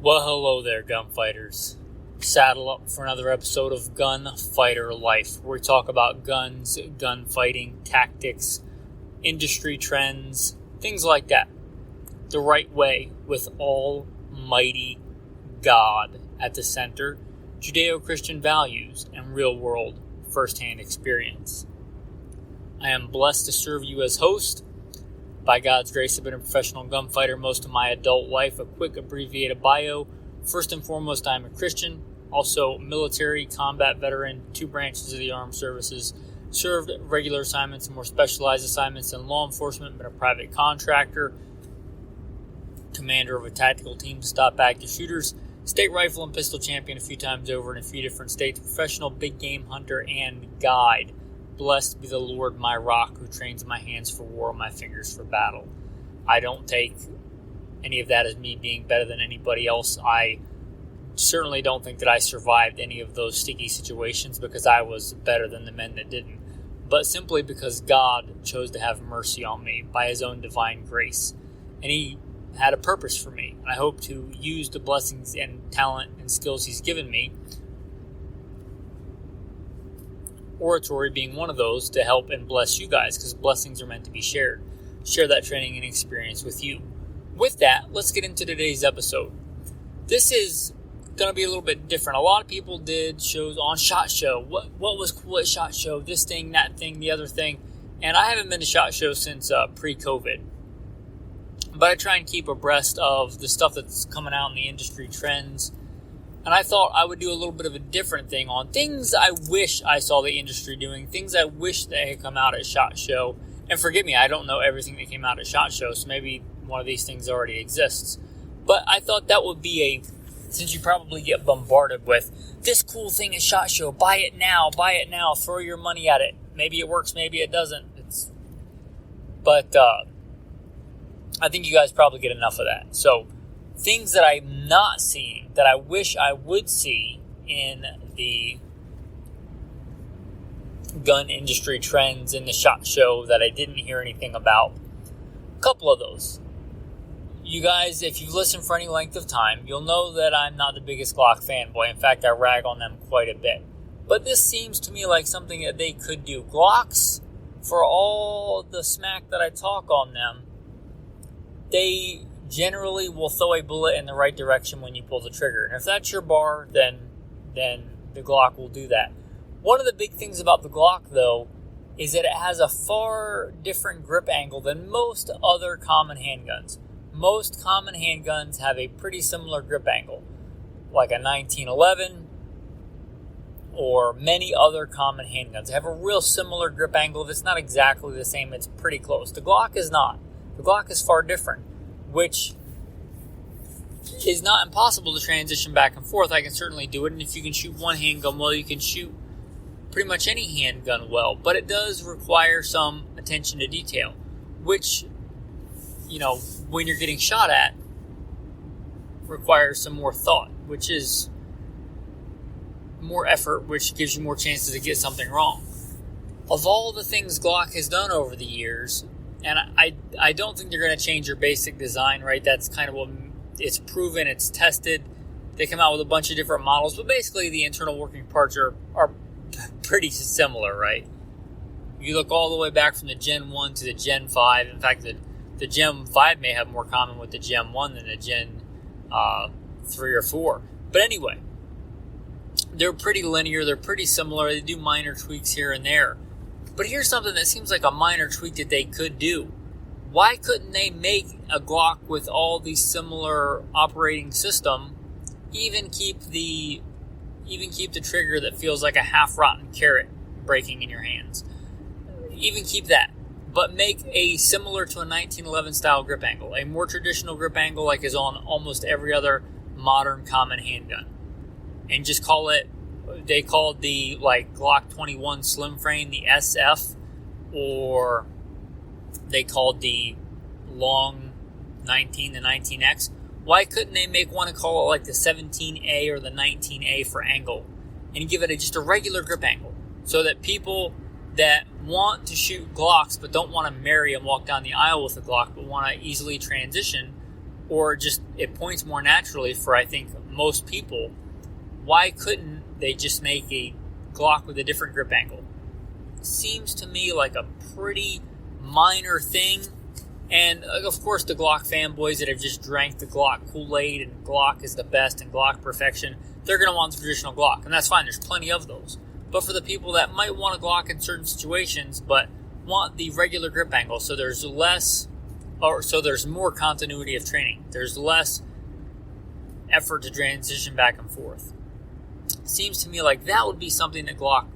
Well, hello there, gunfighters. Saddle up for another episode of Gunfighter Life, where we talk about guns, gunfighting, tactics, industry trends, things like that. The right way, with Almighty God at the center, Judeo-Christian values, and real-world first-hand experience. I am blessed to serve you as host. By God's grace, I've been a professional gunfighter most of my adult life. A quick abbreviated bio. First and foremost, I'm a Christian, also military, combat veteran, 2 branches of the armed services, served regular assignments and more specialized assignments in law enforcement, been a private contractor, commander of a tactical team to stop active shooters, state rifle and pistol champion a few times over in a few different states, professional big game hunter and guide. Blessed be the Lord, my rock, who trains my hands for war and my fingers for battle. I don't take any of that as me being better than anybody else. I certainly don't think that I survived any of those sticky situations because I was better than the men that didn't, but simply because God chose to have mercy on me by His own divine grace. And He had a purpose for me. And I hope to use the blessings and talent and skills He's given me, oratory being one of those, to help and bless you guys, because blessings are meant to be shared. Share that training and experience with you. With that, let's get into today's episode. This is going to be a little bit different. A lot of people did shows on SHOT Show. What was cool at SHOT Show? This thing, that thing, the other thing. And I haven't been to SHOT Show since pre-COVID. But I try and keep abreast of the stuff that's coming out in the industry trends. And I thought I would do a little bit of a different thing on things I wish I saw the industry doing, things I wish they had come out at SHOT Show. And forgive me, I don't know everything that came out at SHOT Show, so maybe one of these things already exists. But I thought that would be since you probably get bombarded with, this cool thing at SHOT Show, buy it now, throw your money at it. Maybe it works, maybe it doesn't. But I think you guys probably get enough of that. So, things that I'm not seeing that I wish I would see in the gun industry trends in the SHOT Show that I didn't hear anything about. A couple of those. You guys, if you've listened for any length of time, you'll know that I'm not the biggest Glock fanboy. In fact, I rag on them quite a bit. But this seems to me like something that they could do. Glocks, for all the smack that I talk on them, they generally will throw a bullet in the right direction when you pull the trigger. And if that's your bar, then the Glock will do that. One of the big things about the Glock, though, is that it has a far different grip angle than most other common handguns. Most common handguns have a pretty similar grip angle, like a 1911 or many other common handguns. They have a real similar grip angle. If it's not exactly the same, it's pretty close. The Glock is not. The Glock is far different, which is not impossible to transition back and forth. I can certainly do it, and if you can shoot one handgun well, you can shoot pretty much any handgun well, but it does require some attention to detail, which, when you're getting shot at, requires some more thought, which is more effort, which gives you more chances to get something wrong. Of all the things Glock has done over the years, and I don't think they're going to change your basic design, right? That's kind of what it's proven, it's tested. They come out with a bunch of different models, but basically the internal working parts are pretty similar, right? You look all the way back from the Gen 1 to the Gen 5. In fact, the Gen 5 may have more common with the Gen 1 than the Gen 3 or 4. But anyway, they're pretty linear, they're pretty similar. They do minor tweaks here and there. But here's something that seems like a minor tweak that they could do. Why couldn't they make a Glock with all the similar operating system, even keep the trigger that feels like a half-rotten carrot breaking in your hands? Even keep that. But make a similar to a 1911 style grip angle, a more traditional grip angle like is on almost every other modern common handgun. And just call it, they called the Glock 21 slim frame the SF, or they called the long 19 the 19X. Why couldn't they make one and call it like the 17A or the 19A for angle, and give it just a regular grip angle, so that people that want to shoot Glocks but don't want to marry and walk down the aisle with a Glock, but want to easily transition, or just it points more naturally for, I think, most people. Why couldn't they just make a Glock with a different grip angle? Seems to me like a pretty minor thing. And of course, the Glock fanboys that have just drank the Glock Kool-Aid and Glock is the best and Glock perfection, they're going to want the traditional Glock. And that's fine, there's plenty of those. But for the people that might want a Glock in certain situations, but want the regular grip angle, so there's more continuity of training. There's less effort to transition back and forth. Seems to me like that would be something that Glock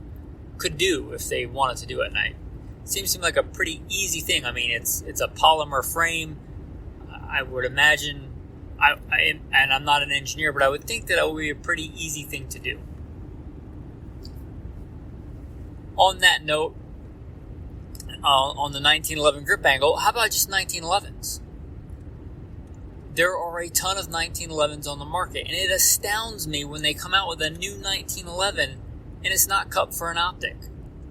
could do if they wanted to do it. And seems to me like a pretty easy thing. I mean, it's a polymer frame. I would imagine, and I'm not an engineer, but I would think that it would be a pretty easy thing to do. On that note, on the 1911 grip angle, how about just 1911s? There are a ton of 1911s on the market, and it astounds me when they come out with a new 1911 and it's not cut for an optic.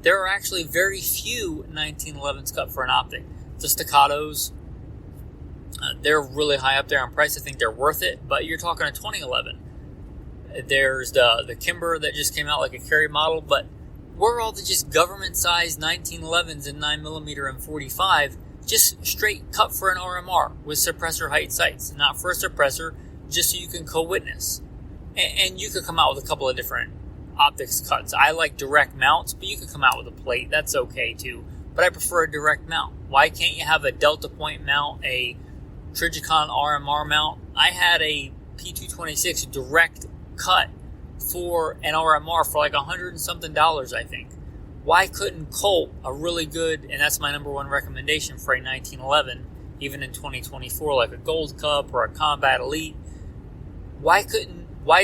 There are actually very few 1911s cut for an optic. The Staccatos, they're really high up there on price. I think they're worth it, but you're talking a 2011. There's the Kimber that just came out like a carry model, but where are all the just government-sized 1911s in 9mm and 45 just straight cut for an RMR with suppressor height sights? Not for a suppressor, just so you can co-witness. And you could come out with a couple of different optics cuts. I like direct mounts, but you could come out with a plate. That's okay too. But I prefer a direct mount. Why can't you have a Delta Point mount, a Trijicon RMR mount? I had a P226 direct cut for an RMR for like $100 and something, I think. Why couldn't Colt, a really good, and that's my number one recommendation for a 1911, even in 2024, like a Gold Cup or a Combat Elite, why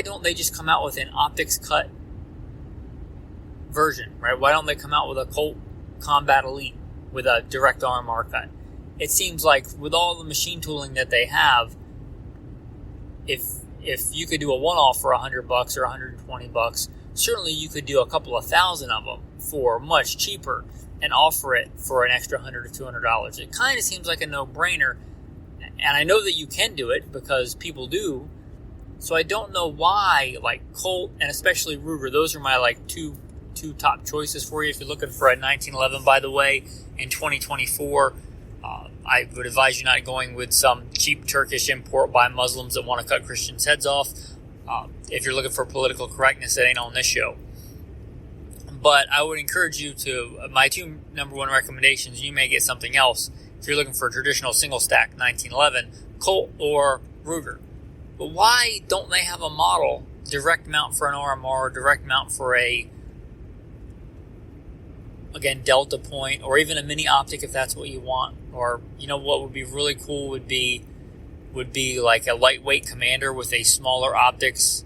don't they just come out with an optics cut version, right? Why don't they come out with a Colt Combat Elite with a direct RMR cut? It seems like with all the machine tooling that they have, if you could do a one-off for $100 or $120, certainly you could do a couple of thousand of them for much cheaper and offer it for an extra $100 to $200. It kind of seems like a no-brainer, and I know that you can do it because people do. So I don't know why, like Colt and especially Ruger, those are my like two top choices for you if you're looking for a 1911. By the way, in 2024, I would advise you not going with some cheap Turkish import by Muslims that want to cut Christians' heads off. If you're looking for political correctness, that ain't on this show. But I would encourage you to, my two number one recommendations, you may get something else. If you're looking for a traditional single stack 1911, Colt or Ruger. But why don't they have a model, direct mount for an RMR, direct mount for a, again, Delta Point, or even a mini optic if that's what you want? Or, you know, what would be really cool would be like a lightweight Commander with a smaller optics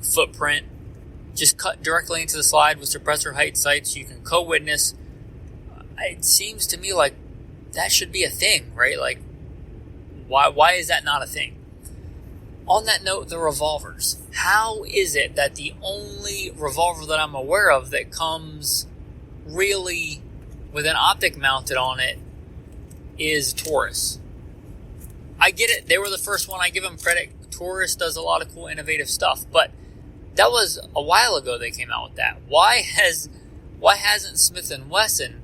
footprint. Just cut directly into the slide with suppressor height sights so you can co-witness. It seems to me like that should be a thing, right? Like, why is that not a thing? On that note, the revolvers. How is it that the only revolver that I'm aware of that comes really with an optic mounted on it is Taurus? I get it. They were the first one. I give them credit. Taurus does a lot of cool, innovative stuff. But that was a while ago they came out with that. Why hasn't Smith & Wesson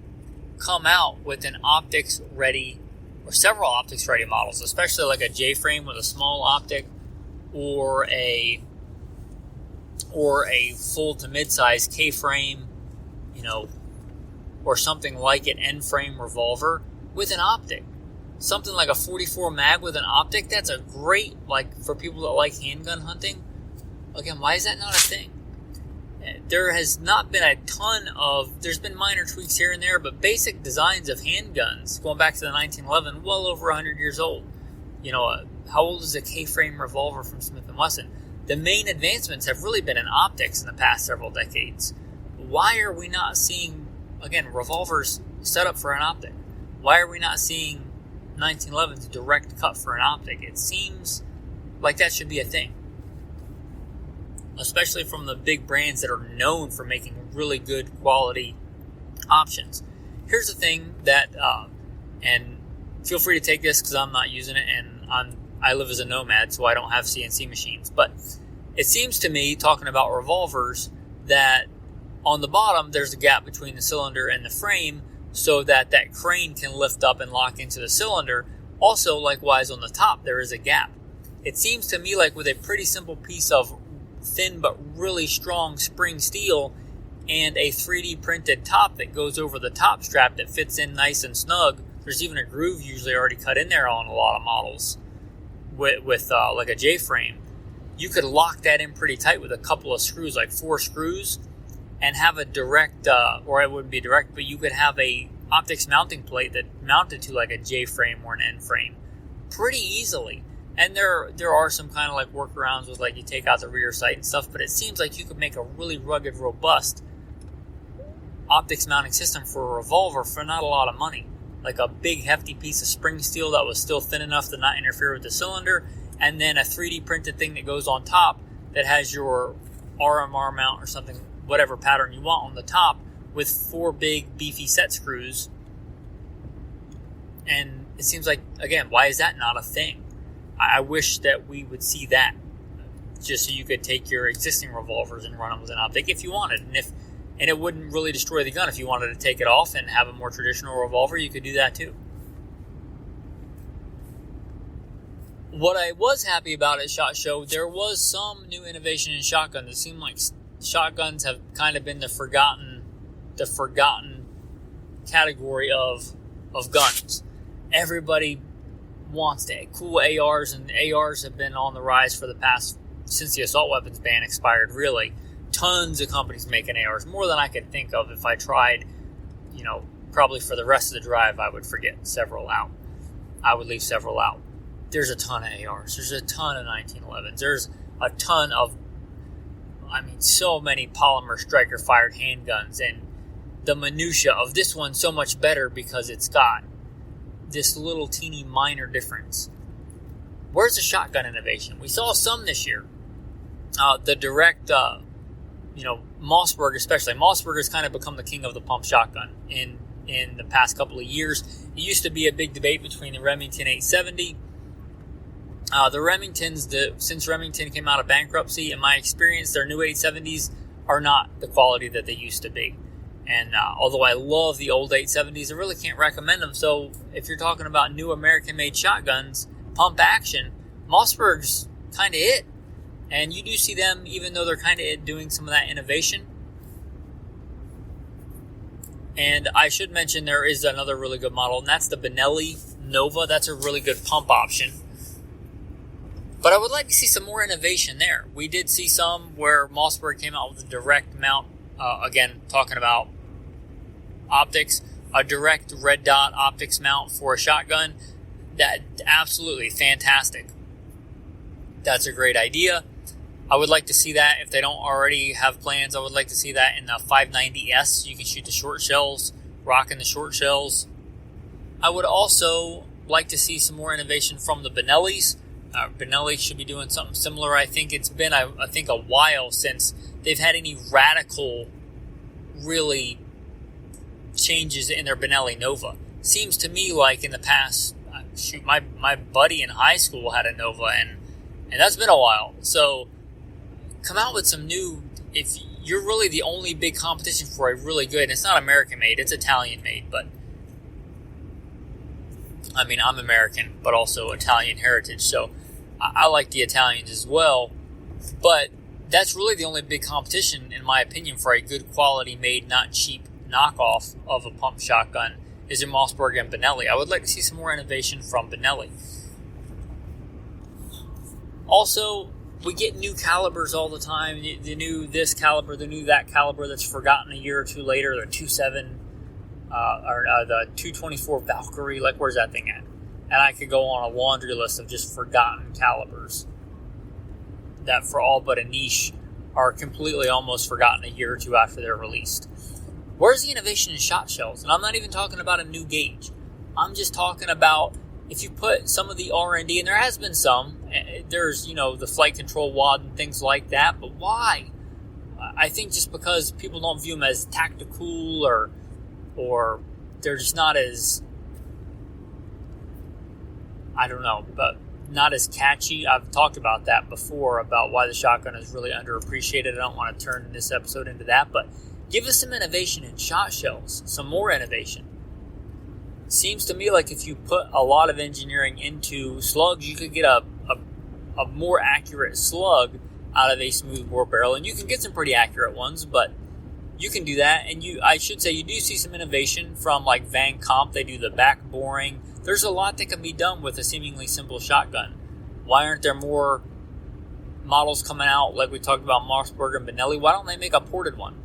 come out with an optics-ready, or several optics-ready models, especially like a J-frame with a small optic, or a full to mid-size K-frame, you know, or something like an N-frame revolver with an optic. Something like a 44 mag with an optic, that's a great, like, for people that like handgun hunting. Again, why is that not a thing? There has not been a ton of, there's been minor tweaks here and there, but basic designs of handguns, going back to the 1911, well over 100 years old. You know, how old is a K-frame revolver from Smith & Wesson? The main advancements have really been in optics in the past several decades. Why are we not seeing, again, revolvers set up for an optic? Why are we not seeing 1911s direct cut for an optic? It seems like that should be a thing, especially from the big brands that are known for making really good quality options. Here's the thing that, and feel free to take this because I'm not using it, and I live as a nomad, so I don't have CNC machines. But it seems to me, talking about revolvers, that on the bottom there's a gap between the cylinder and the frame so that crane can lift up and lock into the cylinder. Also, likewise, on the top there is a gap. It seems to me like with a pretty simple piece of thin but really strong spring steel and a 3D printed top that goes over the top strap that fits in nice and snug. There's even a groove usually already cut in there on a lot of models with like a J-frame. You could lock that in pretty tight with a couple of screws, like 4 screws, and have a direct, or it wouldn't be direct, but you could have a optics mounting plate that mounted to like a J-frame or an N-frame pretty easily. And there are some kind of like workarounds with like you take out the rear sight and stuff, but it seems like you could make a really rugged, robust optics mounting system for a revolver for not a lot of money. Like a big hefty piece of spring steel that was still thin enough to not interfere with the cylinder, and then a 3D printed thing that goes on top that has your RMR mount or something, whatever pattern you want on the top, with 4 big beefy set screws. And it seems like, again, why is that not a thing? I wish that we would see that, just so you could take your existing revolvers and run them with an optic if you wanted. And it wouldn't really destroy the gun. If you wanted to take it off and have a more traditional revolver, you could do that too. What I was happy about at SHOT Show, there was some new innovation in shotguns. It seemed like shotguns have kind of been the forgotten category of guns. Everybody wants cool ARs, and ARs have been on the rise for the past, since the assault weapons ban expired, really. Tons of companies making ARs, more than I could think of. If I tried, probably for the rest of the drive, I would forget several out. I would leave several out. There's a ton of ARs. There's a ton of 1911s. There's a ton of, so many polymer striker-fired handguns, and the minutia of this one so much better because it's got this little teeny minor difference. Where's the shotgun innovation? We saw some this year. The direct, Mossberg especially. Mossberg has kind of become the king of the pump shotgun in the past couple of years. It used to be a big debate between the Remington 870. The Remingtons, since Remington came out of bankruptcy, in my experience, their new 870s are not the quality that they used to be. And although I love the old 870s, I really can't recommend them. So if you're talking about new American-made shotguns, pump action, Mossberg's kind of it. And you do see them, even though they're kind of doing some of that innovation. And I should mention there is another really good model, and that's the Benelli Nova. That's a really good pump option. But I would like to see some more innovation there. We did see some where Mossberg came out with a direct mount, again, talking about optics, a direct red dot optics mount for a shotgun. That absolutely fantastic. That's a great idea. I would like to see that. If they don't already have plans, I would like to see that in the 590S. You can shoot the short shells, rocking the short shells. I would also like to see some more innovation from the Benellis. Benelli should be doing something similar. I think it's been, a while since they've had any radical, really, changes in their Benelli Nova. Seems to me like in the past, my buddy in high school had a Nova, and that's been a while. So come out with some new, if you're really the only big competition for a really good, and it's not American made, it's Italian made, but I'm American, but also Italian heritage, so I like the Italians as well. But that's really the only big competition, in my opinion, for a good quality made, not cheap knockoff of a pump shotgun is in Mossberg and Benelli. I would like to see some more innovation from Benelli. Also, we get new calibers all the time. The new this caliber, the new that caliber that's forgotten a year or two later. The 2.7 or the 224 Valkyrie. Like, where's that thing at? And I could go on a laundry list of just forgotten calibers that, for all but a niche, are completely almost forgotten a year or two after they're released. Where's the innovation in shot shells? And I'm not even talking about a new gauge. I'm just talking about if you put some of the R&D, and there has been some, there's, the flight control wad and things like that, but why? I think just because people don't view them as tactical or they're just not as I don't know, but not as catchy. I've talked about that before, about why the shotgun is really underappreciated. I don't want to turn this episode into that, but give us some innovation in shot shells, some more innovation. Seems to me like if you put a lot of engineering into slugs, you could get a more accurate slug out of a smoothbore barrel, and you can get some pretty accurate ones, but you can do that. And I should say you do see some innovation from like Van Kamp. They do the back boring. There's a lot that can be done with a seemingly simple shotgun. Why aren't there more models coming out like we talked about Mossberg and Benelli? Why don't they make a ported one?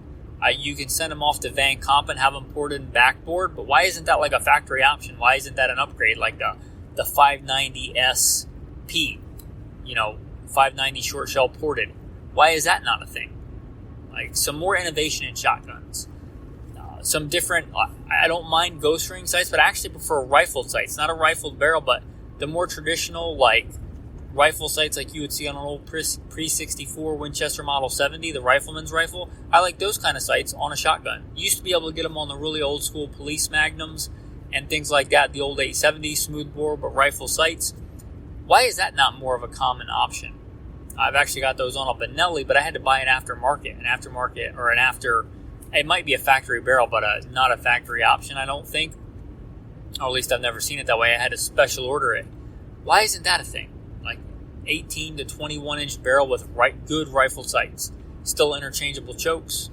You can send them off to Van Kamp and have them ported and backboard, but why isn't that like a factory option? Why isn't that an upgrade like the 590 SP, 590 short shell ported? Why is that not a thing? Like some more innovation in shotguns. Some different, I don't mind ghost ring sights, but I actually prefer rifled sights. Not a rifled barrel, but the more traditional like rifle sights like you would see on an old Pre-64 Winchester Model 70, the rifleman's rifle. I like those kind of sights on a shotgun. You used to be able to get them on the really old school police magnums and things like that, the old 870 smoothbore but rifle sights. Why is that not more of a common option? I've actually got those on a Benelli, but I had to buy an aftermarket, it might be a factory barrel, but not a factory option, I don't think. Or at least I've never seen it that way. I had to special order it. Why isn't that a thing? 18 to 21 inch barrel with good rifle sights, still interchangeable chokes.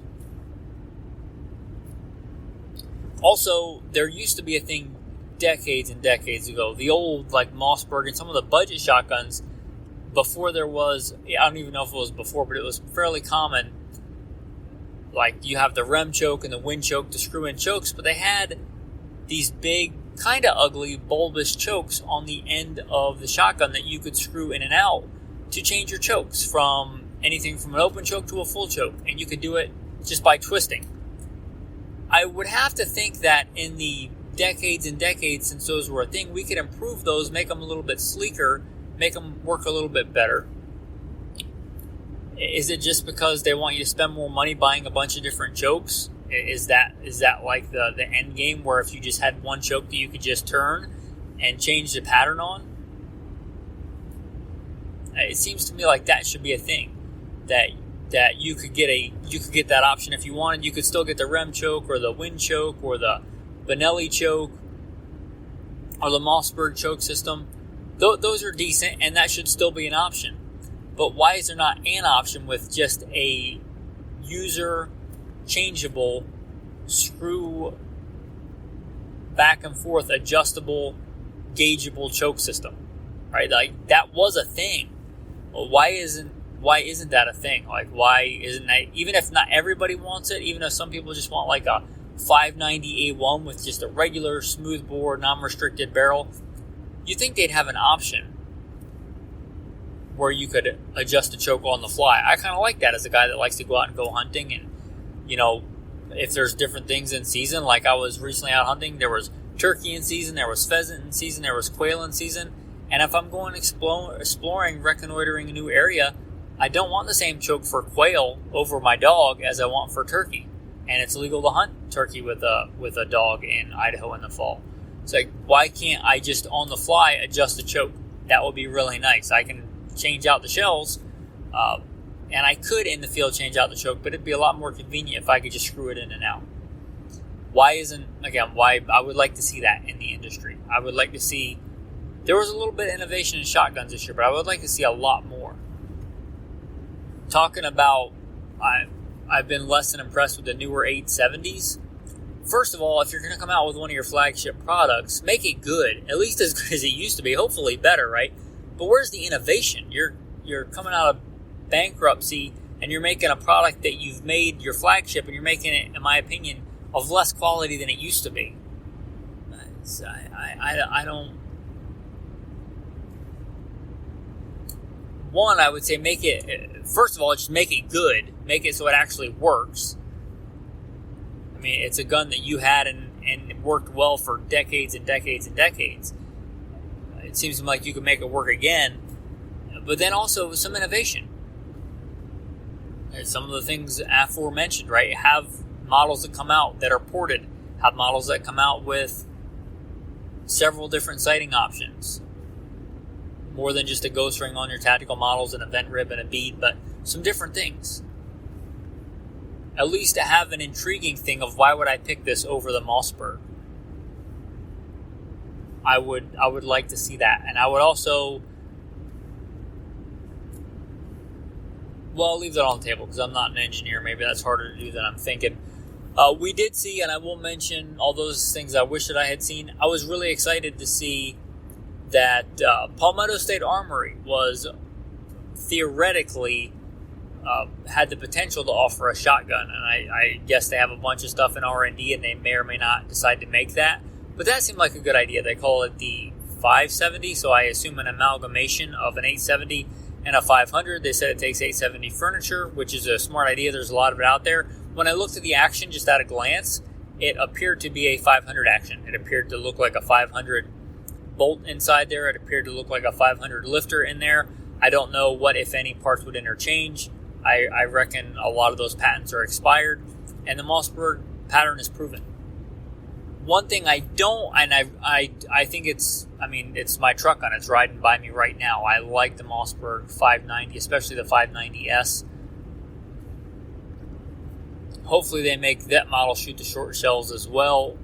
Also, there used to be a thing decades and decades ago, the old like Mossberg and some of the budget shotguns, before there was, I don't even know if it was before, but it was fairly common. Like you have the rem choke and the wind choke, the screw in chokes, but they had these big, kind of ugly, bulbous chokes on the end of the shotgun that you could screw in and out to change your chokes from anything from an open choke to a full choke, and you could do it just by twisting. I would have to think that in the decades and decades since those were a thing, we could improve those, make them a little bit sleeker, make them work a little bit better. Is it just because they want you to spend more money buying a bunch of different chokes? Is that like the end game, where if you just had one choke that you could just turn and change the pattern on? It seems to me like that should be a thing, that you could get that option if you wanted. You could still get the rem choke or the wind choke or the Benelli choke or the Mossberg choke system. Those are decent, and that should still be an option. But why is there not an option with just a user changeable screw back and forth adjustable gaugeable choke system, right? Like that was a thing. Well, why isn't that a thing? Like why isn't that, even if not everybody wants it, even if some people just want like a 590A1 with just a regular smoothbore non-restricted barrel, you think they'd have an option where you could adjust the choke on the fly. I kind of like that as a guy that likes to go out and go hunting, and if there's different things in season, like I was recently out hunting, there was turkey in season, there was pheasant in season, there was quail in season, and if I'm going exploring, reconnoitering a new area, I don't want the same choke for quail over my dog as I want for turkey, and it's legal to hunt turkey with a dog in Idaho in the fall. It's like, why can't I just on the fly adjust the choke? That would be really nice. I can change out the shells, and I could in the field change out the choke, but it'd be a lot more convenient if I could just screw it in and out. Why I would like to see that in the industry. I would like to see, there was a little bit of innovation in shotguns this year, but I would like to see a lot more. Talking about, I've been less than impressed with the newer 870s. First of all, if you're going to come out with one of your flagship products, make it good, at least as good as it used to be, hopefully better, right? But where's the innovation? You're coming out of bankruptcy and you're making a product that you've made your flagship, and you're making it, in my opinion, of less quality than it used to be. I don't. One, I would say make it, first of all, just make it good. Make it so it actually works. I mean, it's a gun that you had and worked well for decades and decades and decades. It seems like you could make it work again. But then also some innovation. Some of the things aforementioned, right? Have models that come out that are ported. Have models that come out with several different sighting options. more than just a ghost ring on your tactical models, an event rib, and a bead, but some different things. At least to have an intriguing thing of why would I pick this over the Mossberg. I would like to see that. And I would also, well, I'll leave that on the table because I'm not an engineer. Maybe that's harder to do than I'm thinking. We did see, and I will mention all those things I wish that I had seen. I was really excited to see that Palmetto State Armory was theoretically had the potential to offer a shotgun, and I guess they have a bunch of stuff in R&D, and they may or may not decide to make that. But that seemed like a good idea. They call it the 570, so I assume an amalgamation of an 870 and a 500. They said it takes 870 furniture, which is a smart idea. There's a lot of it out there. When I looked at the action just at a glance, it appeared to be a 500 action. It appeared to look like a 500 bolt inside there. It appeared to look like a 500 lifter in there. I don't know what, if any, parts would interchange. I reckon a lot of those patents are expired, and the Mossberg pattern is proven. One thing I don't, and I think it's my truck gun. It's riding by me right now. I like the Mossberg 590, especially the 590S. Hopefully they make that model shoot the short shells as well.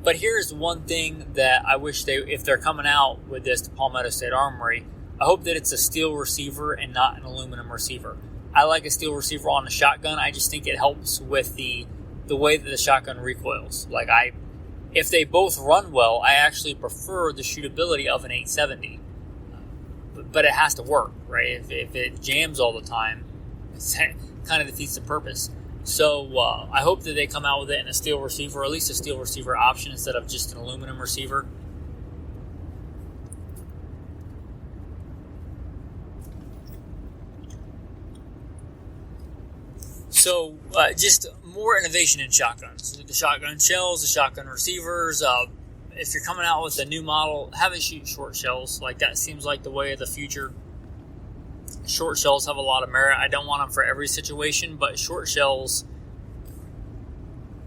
But here's one thing that I wish if they're coming out with this to Palmetto State Armory, I hope that it's a steel receiver and not an aluminum receiver. I like a steel receiver on the shotgun. I just think it helps with the way that the shotgun recoils. If they both run well, I actually prefer the shootability of an 870. But it has to work, right? If it jams all the time, it kind of defeats the purpose. So I hope that they come out with it in a steel receiver, or at least a steel receiver option instead of just an aluminum receiver. So just more innovation in shotguns. The shotgun shells, the shotgun receivers. If you're coming out with a new model, have it shoot short shells. That seems like the way of the future. Short shells have a lot of merit. I don't want them for every situation, but short shells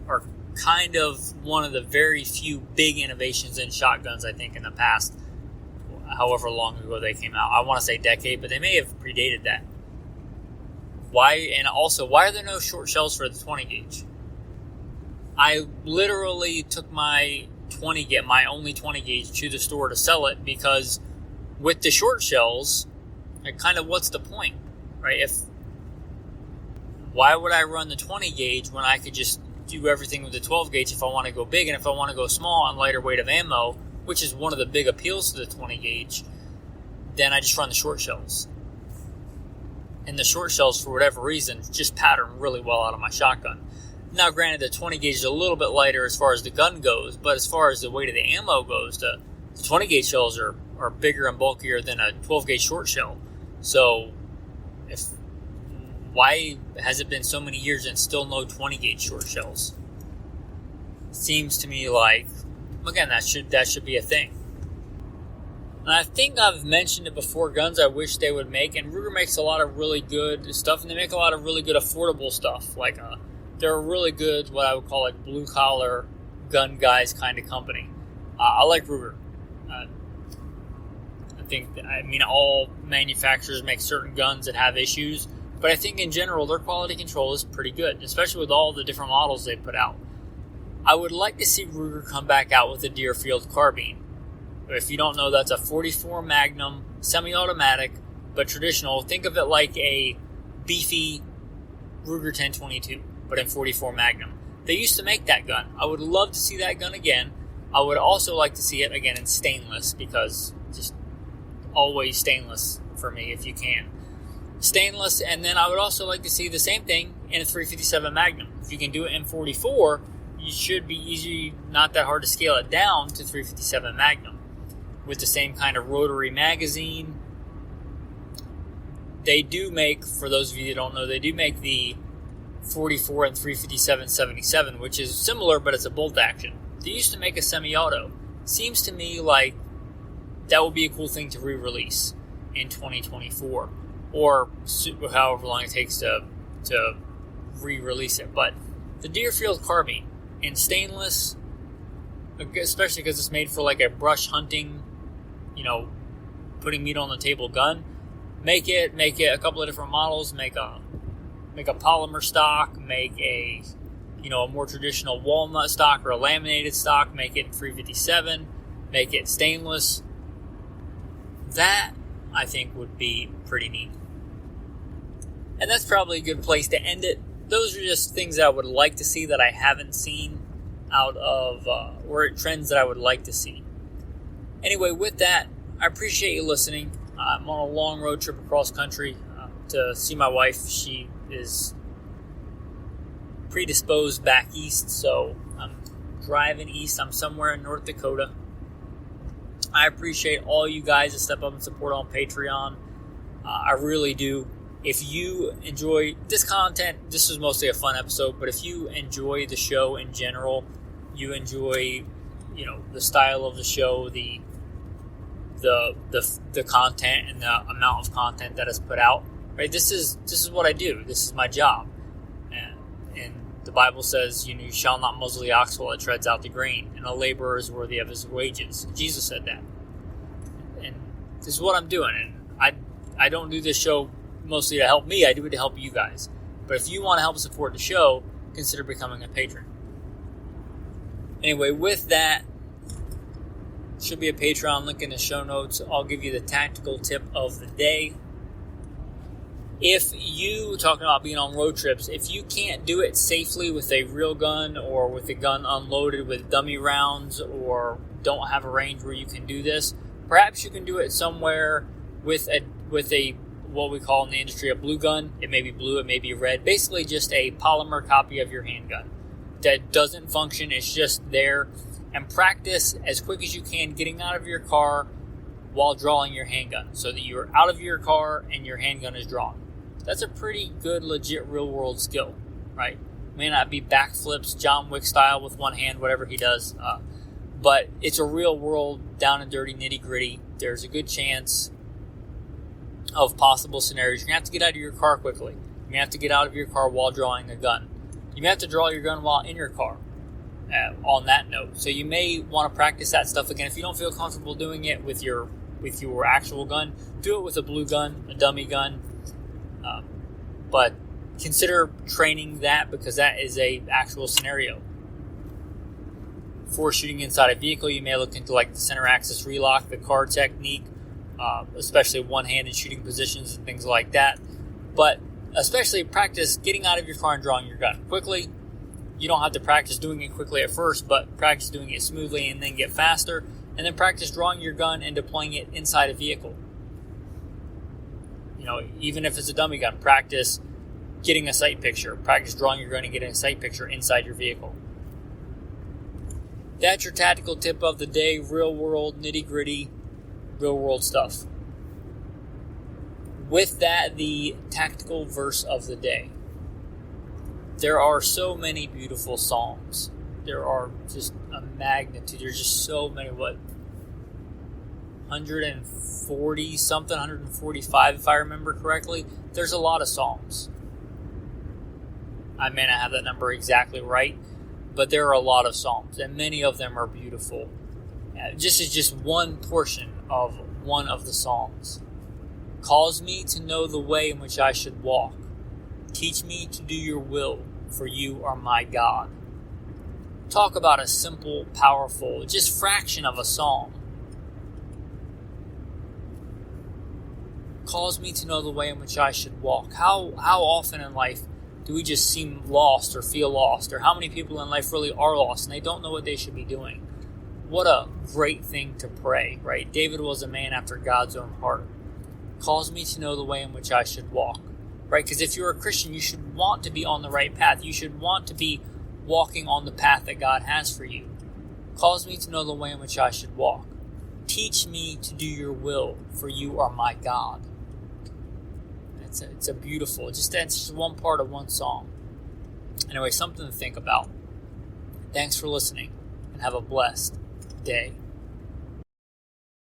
are kind of one of the very few big innovations in shotguns, I think, in the past, however long ago they came out. I want to say decade, but they may have predated that. Why? And also, why are there no short shells for the 20 gauge? I literally took my only 20 gauge to the store to sell it, because with the short shells, what's the point, right? Why would I run the 20 gauge when I could just do everything with the 12 gauge if I want to go big, and if I want to go small on lighter weight of ammo, which is one of the big appeals to the 20 gauge, then I just run the short shells. And the short shells, for whatever reason, just pattern really well out of my shotgun. Now, granted, the 20 gauge is a little bit lighter as far as the gun goes, but as far as the weight of the ammo goes, the 20 gauge shells are bigger and bulkier than a 12 gauge short shell. So, why has it been so many years and still no 20 gauge short shells? Seems to me like, again, that should be a thing. And I think I've mentioned it before, guns I wish they would make, and Ruger makes a lot of really good stuff, and they make a lot of really good affordable stuff. They're a really good, what I would call blue collar gun guys kind of company. I like Ruger. All manufacturers make certain guns that have issues, but I think in general their quality control is pretty good, especially with all the different models they put out. I would like to see Ruger come back out with a Deerfield carbine. If you don't know, that's a 44 Magnum, semi-automatic, but traditional. Think of it like a beefy Ruger 1022, but in 44 Magnum. They used to make that gun. I would love to see that gun again. I would also like to see it again in stainless, because just always stainless for me if you can. Stainless, and then I would also like to see the same thing in a 357 Magnum. If you can do it in 44, you should be easy, not that hard to scale it down to 357 Magnum. With the same kind of rotary magazine. They do make, for those of you that don't know, they do make the 44 and 357-77, which is similar, but it's a bolt action. They used to make a semi-auto. Seems to me like that would be a cool thing to re-release in 2024, or however long it takes to re-release it. But the Deerfield carbine in stainless, especially because it's made for a brush hunting, putting meat on the table gun, make it a couple of different models, make a polymer stock, make a more traditional walnut stock or a laminated stock, make it 357, make it stainless. That, I think, would be pretty neat. And that's probably a good place to end it. Those are just things that I would like to see that I haven't seen out of, or trends that I would like to see. Anyway, with that, I appreciate you listening. I'm on a long road trip across country to see my wife. She is predisposed back east, so I'm driving east. I'm somewhere in North Dakota. I appreciate all you guys that step up and support on Patreon. I really do. If you enjoy this content, this was mostly a fun episode, but if you enjoy the show in general, you enjoy, the style of the show, the content and the amount of content that is put out, right? This is what I do. This is my job. And the Bible says, you shall not muzzle the ox while it treads out the grain, and a laborer is worthy of his wages. Jesus said that. And this is what I'm doing. And I don't do this show mostly to help me. I do it to help you guys. But if you want to help support the show, consider becoming a patron. Anyway, with that, should be a Patreon link in the show notes. I'll give you the tactical tip of the day. If you, talking about being on road trips, if you can't do it safely with a real gun or with a gun unloaded with dummy rounds, or don't have a range where you can do this, perhaps you can do it somewhere with a what we call in the industry a blue gun. It may be blue, it may be red. Basically just a polymer copy of your handgun that doesn't function. It's just there. And practice as quick as you can getting out of your car while drawing your handgun, so that you're out of your car and your handgun is drawn. That's a pretty good, legit, real-world skill, right? May not be backflips, John Wick style with one hand, whatever he does, but it's a real-world, down-and-dirty, nitty-gritty. There's a good chance of possible scenarios. You're going to have to get out of your car quickly. You may have to get out of your car while drawing a gun. You may have to draw your gun while in your car, on that note. So you may want to practice that stuff again. If you don't feel comfortable doing it with your actual gun, do it with a blue gun, a dummy gun. But consider training that, because that is a actual scenario. For shooting inside a vehicle, you may look into like the center axis relock, the car technique, especially one-handed shooting positions and things like that. But especially practice getting out of your car and drawing your gun quickly. You don't have to practice doing it quickly at first, but practice doing it smoothly and then get faster. And then practice drawing your gun and deploying it inside a vehicle. Even if it's a dummy gun, practice getting a sight picture. Practice drawing your gun and getting a sight picture inside your vehicle. That's your tactical tip of the day. Real world, nitty gritty, real world stuff. With that, the tactical verse of the day. There are so many beautiful psalms. There are just a magnitude. There's just so many, 140 something, 145 if I remember correctly. There's a lot of psalms. I may not have that number exactly right, but there are a lot of psalms, and many of them are beautiful. This is just one portion of one of the psalms. Cause me to know the way in which I should walk. Teach me to do your will, for you are my God. Talk about a simple, powerful, just fraction of a psalm. Cause me to know the way in which I should walk. How often in life do we just seem lost or feel lost? Or how many people in life really are lost and they don't know what they should be doing? What a great thing to pray, right? David was a man after God's own heart. Cause me to know the way in which I should walk, right? Because if you're a Christian, you should want to be on the right path. You should want to be walking on the path that God has for you. Cause me to know the way in which I should walk. Teach me to do your will, for you are my God. It's a beautiful, that's just one part of one song. Anyway, something to think about. Thanks for listening, and have a blessed day.